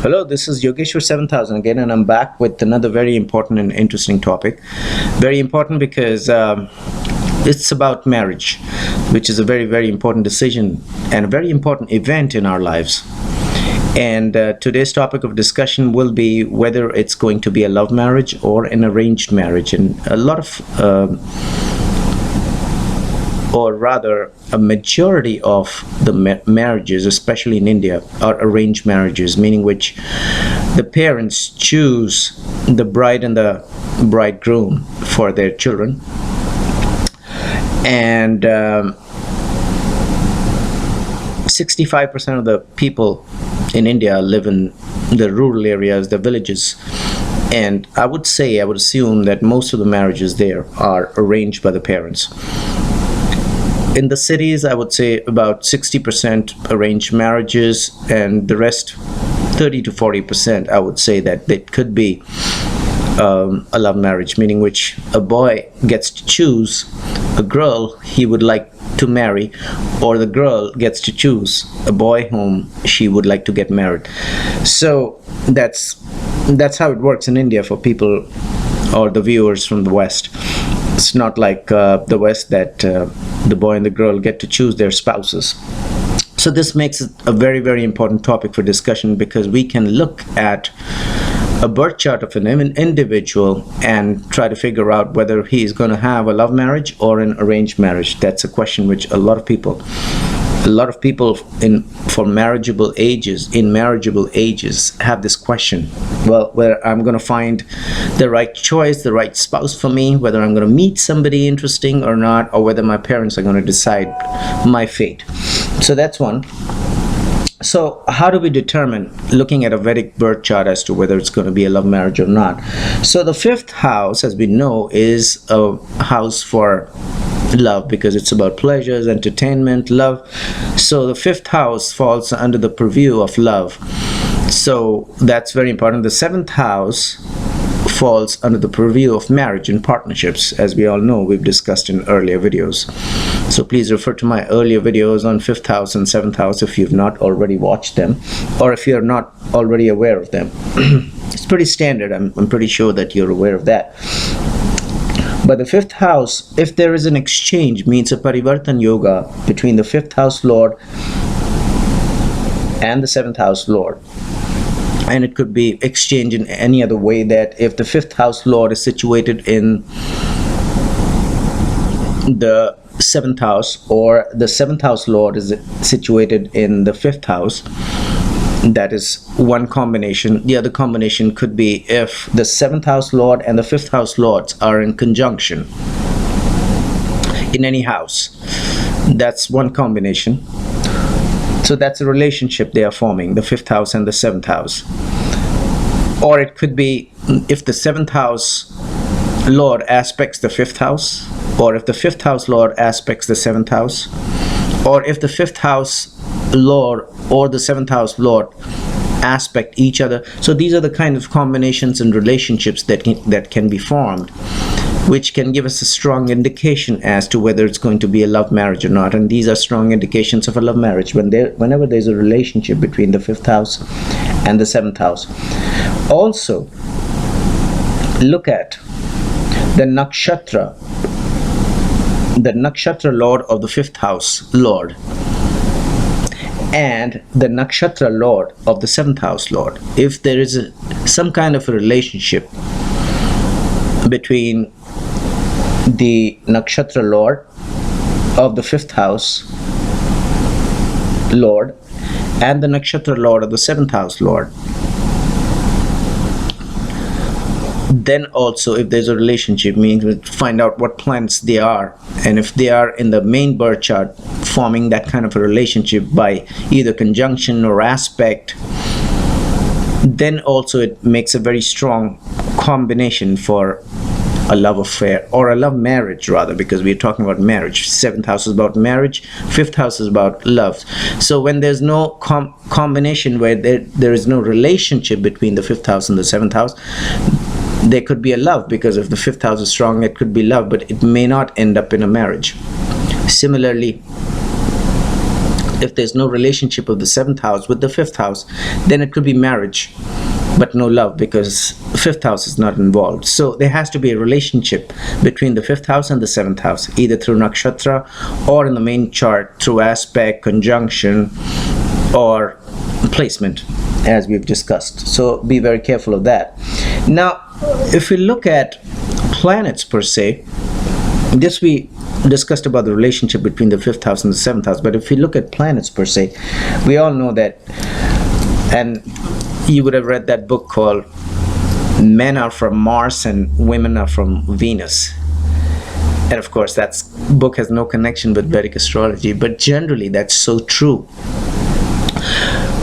Hello, this is Yogeshwar 7000 again, and I'm back with another very important and interesting topic. Very important because it's about marriage, which is a very, very important decision and a very important event in our lives. And today's topic of discussion will be whether it's going to be a love marriage or an arranged marriage. And a lot of or rather a majority of the marriages, especially in India, are arranged marriages, meaning which the parents choose the bride and the bridegroom for their children, and 65% of the people in India live in the rural areas, the villages, and I would assume that most of the marriages there are arranged by the parents. In the cities, I would say about 60% arranged marriages, and the rest, 30 to 40%, I would say that it could be a love marriage, meaning which a boy gets to choose a girl he would like to marry, or the girl gets to choose a boy whom she would like to get married. So that's how it works in India for people or the viewers from the West. It's not like the West that the boy and the girl get to choose their spouses. So this makes it a very, very important topic for discussion, because we can look at a birth chart of an individual and try to figure out whether he is going to have a love marriage or an arranged marriage. That's a question which a lot of people in marriageable ages have this question. Well, whether I'm going to find the right choice, the right spouse for me, whether I'm going to meet somebody interesting or not, or whether my parents are going to decide my fate. So that's one. So how do we determine, looking at a Vedic birth chart, as to whether it's going to be a love marriage or not? So the fifth house, as we know, is a house for love, because it's about pleasures, entertainment, love. So the fifth house falls under the purview of love. So that's very important. The seventh house falls under the purview of marriage and partnerships, as we all know, we've discussed in earlier videos. So please refer to my earlier videos on fifth house and seventh house if you've not already watched them, or if you're not already aware of them. It's pretty standard. I'm pretty sure that you're aware of that. But the fifth house, if there is an exchange, means a parivartan yoga between the fifth house lord and the seventh house lord. And it could be exchange in any other way, that if the fifth house lord is situated in the seventh house, or the seventh house lord is situated in the fifth house, that is one combination. The other combination could be if the seventh house lord and the fifth house lords are in conjunction in any house. That's one combination. So that's a relationship they are forming, the fifth house and the seventh house. Or it could be if the seventh house lord aspects the fifth house, or if the fifth house lord aspects the seventh house, or if the fifth house lord or the seventh house lord aspect each other. So these are the kind of combinations and relationships that can be formed, which can give us a strong indication as to whether it's going to be a love marriage or not. And these are strong indications of a love marriage whenever there's a relationship between the fifth house and the seventh house. Also, look at the nakshatra lord of the fifth house lord and the nakshatra lord of the seventh house lord. If there is some kind of a relationship between the nakshatra lord of the fifth house lord and the nakshatra lord of the seventh house lord, then also if there's a relationship, means we find out what planets they are, and if they are in the main birth chart forming that kind of a relationship by either conjunction or aspect, then also it makes a very strong combination for a love affair, or a love marriage rather, because we're talking about marriage. Seventh house is about marriage, fifth house is about love. So when there's no combination, where there is no relationship between the fifth house and the seventh house, there could be a love, because if the fifth house is strong, it could be love, but it may not end up in a marriage. Similarly, If there's no relationship of the 7th house with the 5th house, then it could be marriage but no love, because 5th house is not involved. So there has to be a relationship between the 5th house and the 7th house, either through nakshatra or in the main chart through aspect, conjunction, or placement, as we've discussed. So be very careful of that. Now, if we look at planets per se, this we discussed about the relationship between the 5th house and the 7th house, but if we look at planets per se, we all know that, and you would have read that book called Men Are From Mars and Women Are From Venus. And of course, that book has no connection with Vedic astrology, but generally that's so true.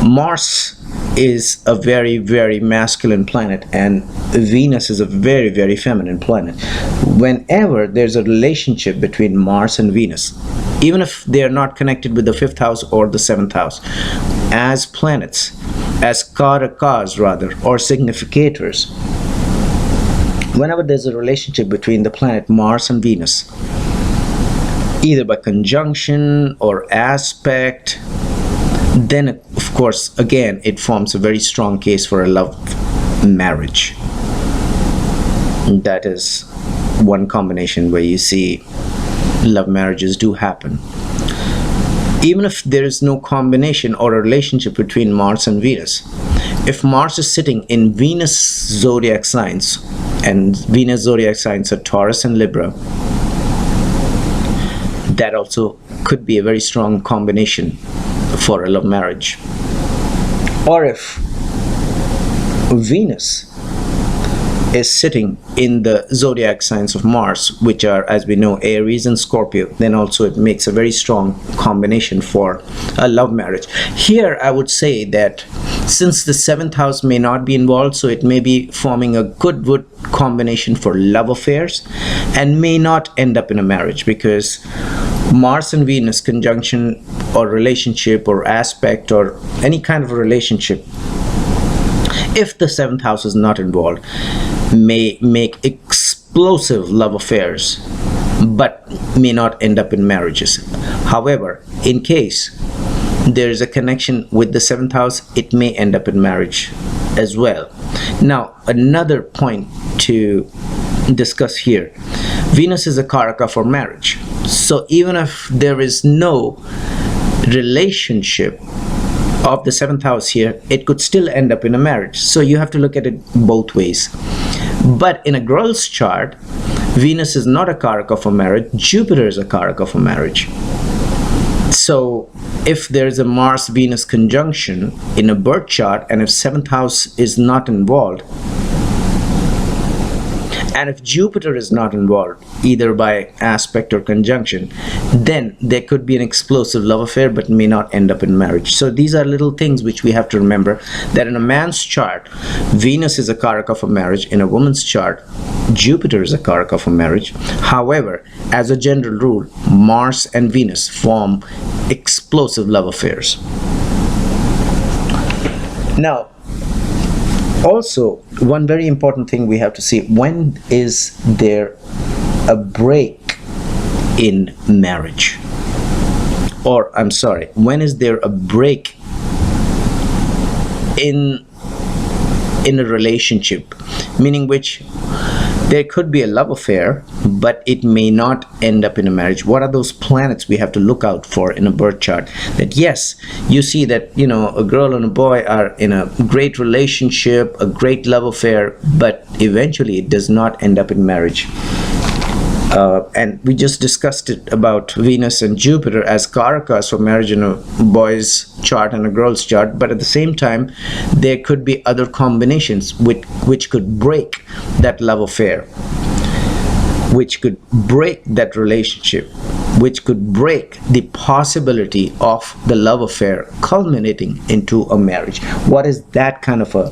Mars is a very, very masculine planet, and Venus is a very, very feminine planet. Whenever there's a relationship between Mars and Venus, even if they are not connected with the 5th house or the 7th house, as planets, as karakas rather, or significators, whenever there's a relationship between the planet Mars and Venus, either by conjunction or aspect, then of course again it forms a very strong case for a love marriage. That is one combination where you see love marriages do happen. Even if there is no combination or a relationship between Mars and Venus, if Mars is sitting in Venus zodiac signs, and Venus zodiac signs are Taurus and Libra, that also could be a very strong combination for a love marriage. Or if Venus is sitting in the zodiac signs of Mars, which are, as we know, Aries and Scorpio, then also it makes a very strong combination for a love marriage. Here I would say that since the 7th house may not be involved, so it may be forming a good combination for love affairs and may not end up in a marriage, because Mars and Venus conjunction or relationship or aspect or any kind of a relationship, if the 7th house is not involved, may make explosive love affairs but may not end up in marriages. However, in case there is a connection with the 7th house, it may end up in marriage as well. Now, another point to discuss here, Venus is a karaka for marriage. So even if there is no relationship of the 7th house here, it could still end up in a marriage. So you have to look at it both ways. But in a girl's chart, Venus is not a karaka for marriage, Jupiter is a karaka for marriage. So if there is a Mars-Venus conjunction in a birth chart, and if 7th house is not involved, and if Jupiter is not involved, either by aspect or conjunction, then there could be an explosive love affair but may not end up in marriage. So these are little things which we have to remember, that in a man's chart, Venus is a karaka for marriage. In a woman's chart, Jupiter is a karaka for marriage. However, as a general rule, Mars and Venus form explosive love affairs. Now, also, one very important thing we have to see, when is there a break in marriage? Or, I'm sorry, when is there a break in a relationship? Meaning which there could be a love affair, but it may not end up in a marriage. What are those planets we have to look out for in a birth chart? That yes, you see that, you know, a girl and a boy are in a great relationship, a great love affair, but eventually it does not end up in marriage. And we just discussed it about Venus and Jupiter as karakas for marriage in a boy's chart and a girl's chart, but at the same time there could be other combinations which could break that love affair, which could break that relationship, which could break the possibility of the love affair culminating into a marriage. What is that kind of a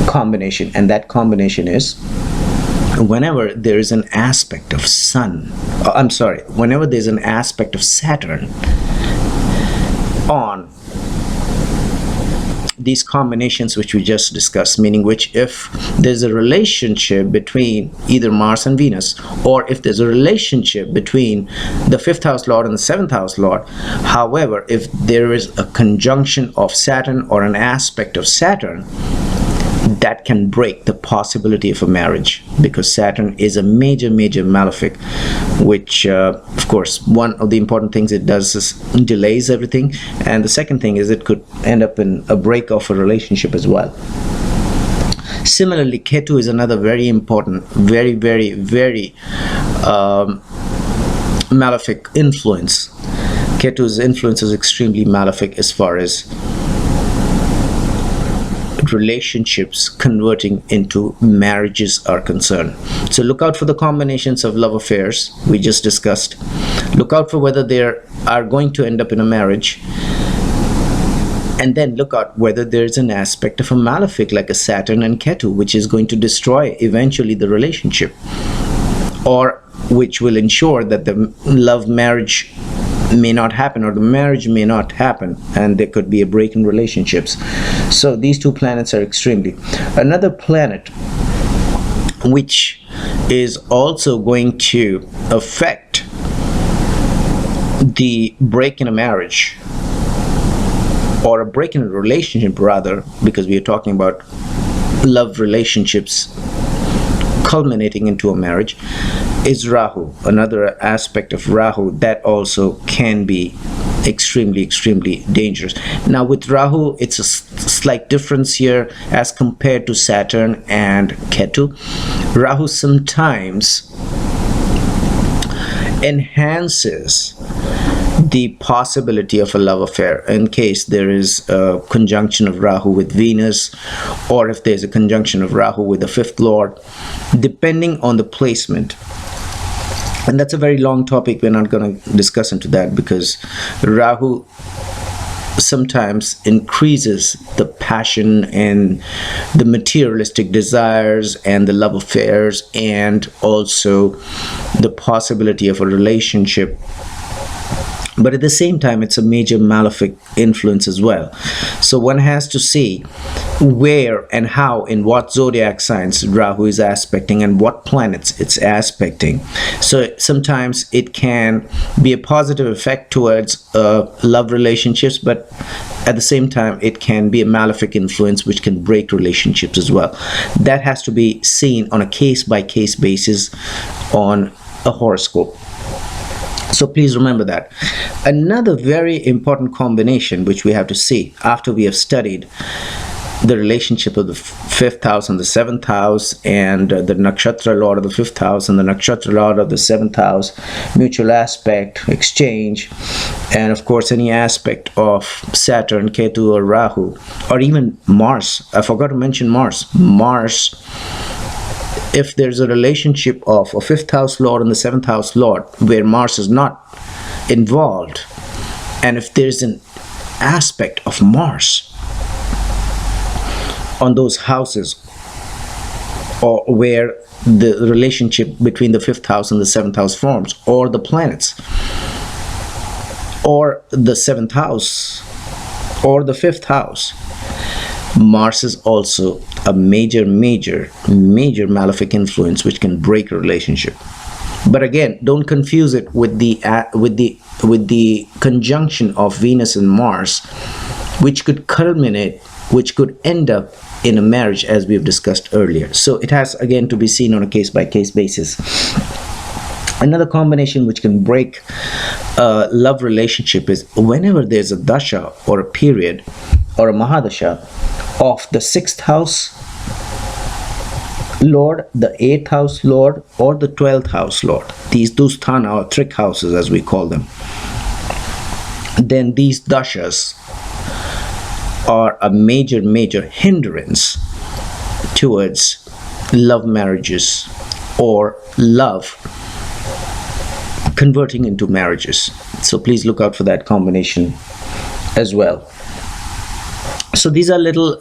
combination? And that combination is whenever there is an aspect of whenever there's an aspect of Saturn on these combinations which we just discussed, meaning which if there's a relationship between either Mars and Venus, or if there's a relationship between the 5th house lord and the 7th house lord. However, if there is a conjunction of Saturn or an aspect of Saturn, that can break the possibility of a marriage, because Saturn is a major malefic, which of course, one of the important things it does is delays everything, and the second thing is it could end up in a break of a relationship as well. Similarly, Ketu is another very important, very malefic influence. Ketu's influence is extremely malefic as far as relationships converting into marriages are concerned. So look out for the combinations of love affairs we just discussed. Look out for whether they are going to end up in a marriage, and then look out whether there's an aspect of a malefic like a Saturn and Ketu, which is going to destroy eventually the relationship, or which will ensure that the love marriage may not happen, or the marriage may not happen, and there could be a break in relationships. So these two planets are extremely. Another planet which is also going to affect the break in a marriage, or a break in a relationship rather, because we are talking about love relationships culminating into a marriage, is Rahu. Another aspect of Rahu that also can be extremely dangerous. Now with Rahu, it's a slight difference here as compared to Saturn and Ketu. Rahu sometimes enhances the possibility of a love affair in case there is a conjunction of Rahu with Venus, or if there's a conjunction of Rahu with the 5th lord, depending on the placement. And that's a very long topic. We're not going to discuss into that, because Rahu sometimes increases the passion and the materialistic desires and the love affairs, and also the possibility of a relationship. But at the same time, it's a major malefic influence as well. So one has to see where and how, in what zodiac signs Rahu is aspecting and what planets it's aspecting. So sometimes it can be a positive effect towards love relationships, but at the same time it can be a malefic influence which can break relationships as well. That has to be seen on a case-by-case basis on a horoscope. So please remember that. Another very important combination which we have to see after we have studied the relationship of the 5th house and the 7th house, and the nakshatra lord of the 5th house and the nakshatra lord of the 7th house, mutual aspect, exchange, and of course any aspect of Saturn, Ketu, or Rahu, or even Mars. I forgot to mention Mars. If there's a relationship of a 5th house lord and the 7th house lord where Mars is not involved, and if there's an aspect of Mars on those houses, or where the relationship between the 5th house and the 7th house forms, or the planets, or the 7th house, or the 5th house, Mars is also a major malefic influence which can break a relationship. But again, don't confuse it with the conjunction of Venus and Mars, which could culminate, which could end up in a marriage, as we have discussed earlier. So it has again to be seen on a case-by-case basis. Another combination which can break a love relationship is whenever there's a dasha or a period or a mahadasha of the 6th house lord, the 8th house lord, or the 12th house lord. These dusthana or trick houses as we call them. Then these dashas are a major hindrance towards love marriages or love converting into marriages. So please look out for that combination as well. So these are little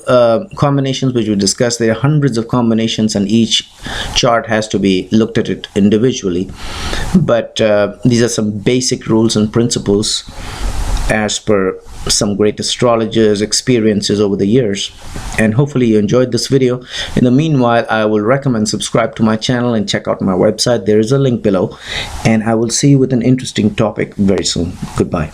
combinations which we discussed. There are hundreds of combinations, and each chart has to be looked at it individually. But these are some basic rules and principles. as per some great astrologers' experiences over the years. And hopefully you enjoyed this video. In the meanwhile, I will recommend subscribe to my channel and check out my website. There is a link below, and I will see you with an interesting topic very soon. Goodbye.